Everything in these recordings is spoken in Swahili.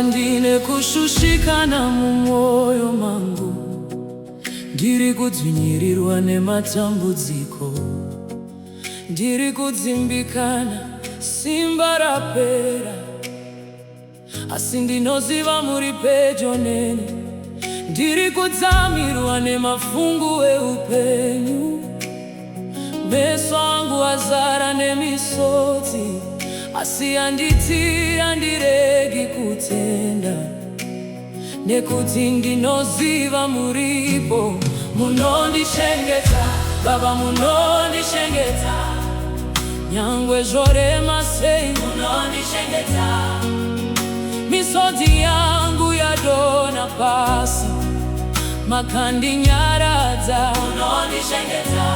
ndine kushushikana mumwoyo mangu, ndiri kudzvinyirirwa nematambudziko, ndiri kudzimbikana, simba rapera, asi ndinoziva muri pedyo neni. Ndiri kudzamirwa nemafungu eupenyu, meso angu azara nemisodzi, asi handiti handiregi kutenda, nekuti ndinoziva muripo. Munondichengeta Baba, munondichengeta, nyangwe zvorema sei munondichengeta. Misodzi yangu yadona pasi, makandinyaradza. Munondichengeta,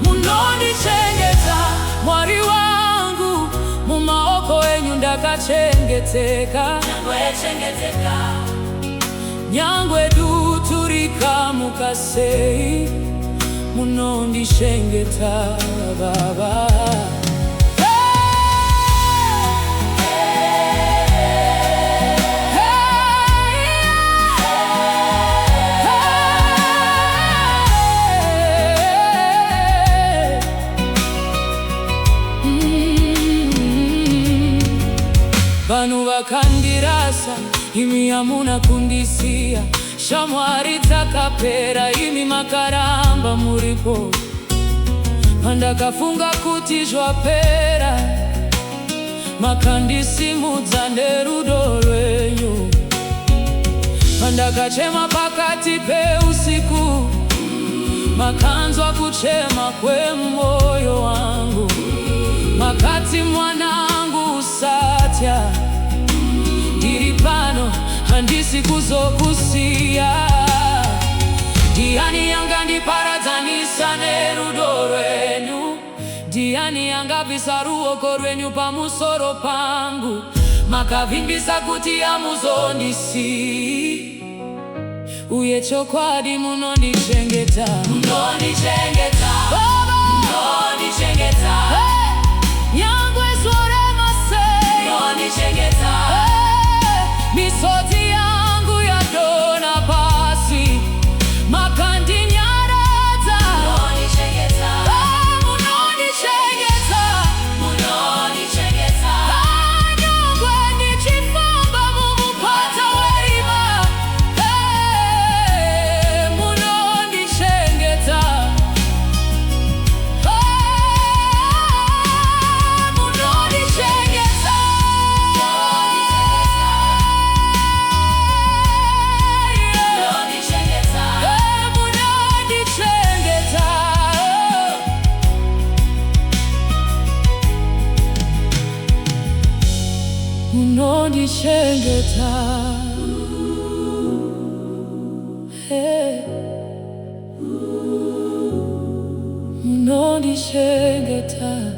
munondichengeta, Mwari wangu, mumaoko enyu ndakachengeteka. Nyangwe dutu rikamuka sei, munondichengeta Baba. Vanhu vakandirasa, imi hamuna kundisiya. Shamwari dzakapera, imi makaramba muripo. Pandakafunga kuti zvapera, makandisimudza nerudo rwenyu. Pandakachema pakati peusiku, makanzwa kuchema kwemwoyo wangu. Makati mwanangu usatya, ndiri pano, handisi kuzokusiya. Ndiani angandiparadzanisa nerudo rwenyu? Ndiani angabvisa ruoko rwenyu pamusoro pangu? Makavimbisa kuti hamuzondisiyi, uye chokwadi munondichengeta. Munondichengeta Baba, munondichengeta. Nyangwe zvorema sei munondichengeta. Misodzi yangu yadona pasi, makandinyaradza. Munondichengeta, munondichengeta, munondichengeta. Nyangwe ndichifamba mumupata werima, munondichengeta. Munondichengeta, munondichengeta.